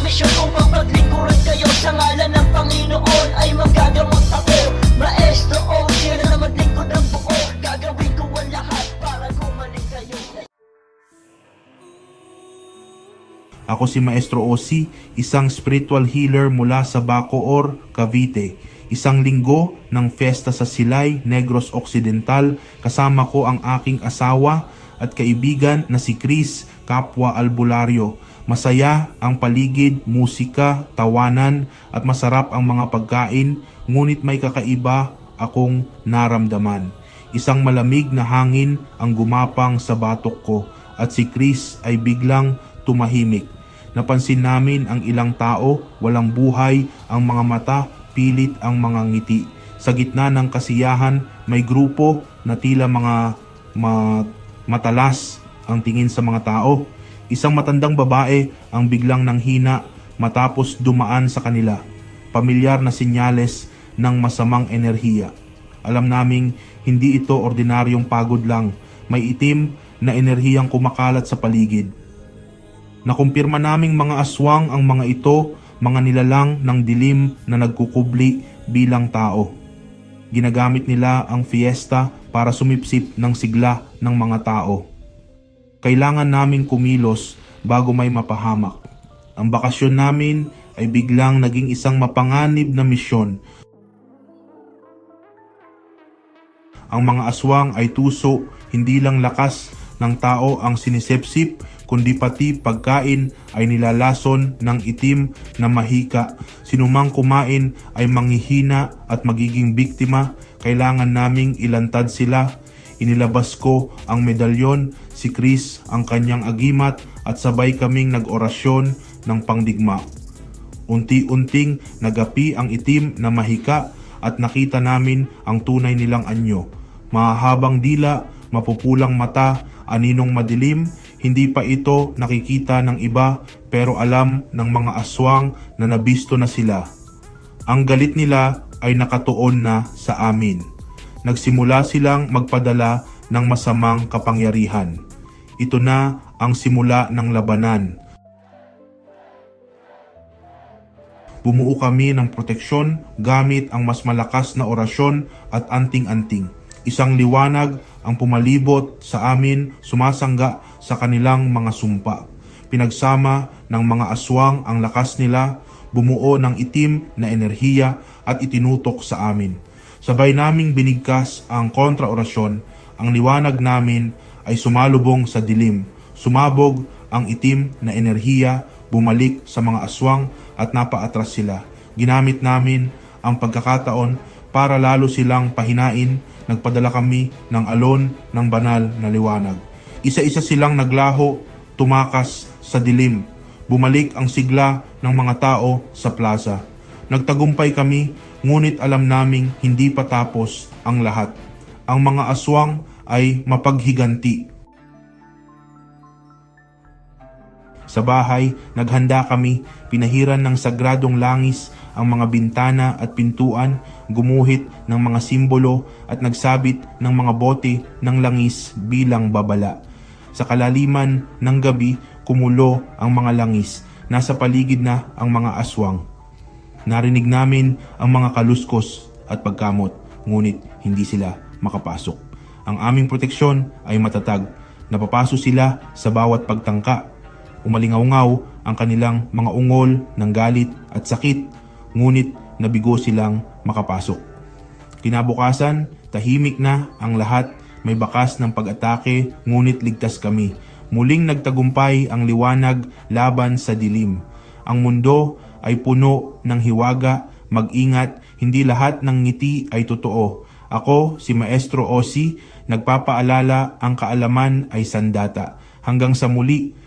misyon upang paglingkuran kayo. Sa ngalan ng Panginoon ay magagamot ako. Maestro OC na maglingkod ng buo. Gagawin ko ang lahat para gumaling kayo. Ako si Maestro OC, isang spiritual healer mula sa Bacoor, Cavite. Isang linggo ng fiesta sa Silay, Negros Occidental. Kasama ko ang aking asawa at kaibigan na si Chris, kapwa albularyo. Masaya ang paligid, musika, tawanan at masarap ang mga pagkain, ngunit may kakaiba akong naramdaman. Isang malamig na hangin ang gumapang sa batok ko at si Chris ay biglang tumahimik. Napansin namin ang ilang tao, walang buhay ang mga mata, pilit ang mga ngiti. Sa gitna ng kasiyahan, may grupo na tila mga matalas ang tingin sa mga tao. Isang matandang babae ang biglang nanghina matapos dumaan sa kanila. Pamilyar na senyales ng masamang enerhiya. Alam naming hindi ito ordinaryong pagod lang. May itim na enerhiyang kumakalat sa paligid. Nakumpirma naming mga aswang ang mga ito, mga nilalang ng dilim na nagkukubli bilang tao. Ginagamit nila ang fiesta para sumipsip ng sigla ng mga tao. Kailangan naming kumilos bago may mapahamak. Ang bakasyon namin ay biglang naging isang mapanganib na misyon. Ang mga aswang ay tuso, hindi lang lakas ng tao ang sinisipsip, kundi pati pagkain ay nilalason ng itim na mahika. Sinumang kumain ay manghihina at magiging biktima. Kailangan naming ilantad sila. Inilabas ko ang medalyon, si Chris ang kanyang agimat at sabay kaming nag-orasyon ng pangdigma. Unti-unting nagapi ang itim na mahika at nakita namin ang tunay nilang anyo. Mahahabang dila, mapupulang mata, aninong madilim. Hindi pa ito nakikita ng iba pero alam ng mga aswang na nabisto na sila. Ang galit nila ay nakatuon na sa amin. Nagsimula silang magpadala ng masamang kapangyarihan. Ito na ang simula ng labanan. Bumuo kami ng proteksyon gamit ang mas malakas na orasyon at anting-anting. Isang liwanag ang pumalibot sa amin, sumasangga sa kanilang mga sumpa. Pinagsama ng mga aswang ang lakas nila, bumuo ng itim na enerhiya at itinutok sa amin. Sabay naming binigkas ang kontraorasyon, ang liwanag namin ay sumalubong sa dilim. Sumabog ang itim na enerhiya, bumalik sa mga aswang at napaatras sila. Ginamit namin ang pagkakataon para lalo silang pahinain. Nagpadala kami ng alon ng banal na liwanag. Isa-isa silang naglaho, tumakas sa dilim. Bumalik ang sigla ng mga tao sa plaza. Nagtagumpay kami, ngunit alam naming hindi pa tapos ang lahat. Ang mga aswang ay mapaghiganti. Sa bahay, naghanda kami, pinahiran ng sagradong langis ang mga bintana at pintuan, gumuhit ng mga simbolo at nagsabit ng mga bote ng langis bilang babala. Sa kalaliman ng gabi, kumulo ang mga langis. Nasa paligid na ang mga aswang. Narinig namin ang mga kaluskos at pagkamot, ngunit hindi sila makapasok. Ang aming proteksyon ay matatag. Napapaso sila sa bawat pagtangka. Umalingaw-ngaw ang kanilang mga ungol ng galit at sakit, ngunit nabigo silang makapasok. Kinabukasan, tahimik na ang lahat, may bakas ng pag-atake, ngunit ligtas kami. Muling nagtagumpay ang liwanag laban sa dilim. Ang mundo ay puno ng hiwaga, mag-ingat, hindi lahat ng ngiti ay totoo. Ako, si Maestro OC, nagpapaalala ang kaalaman ay sandata. Hanggang sa muli,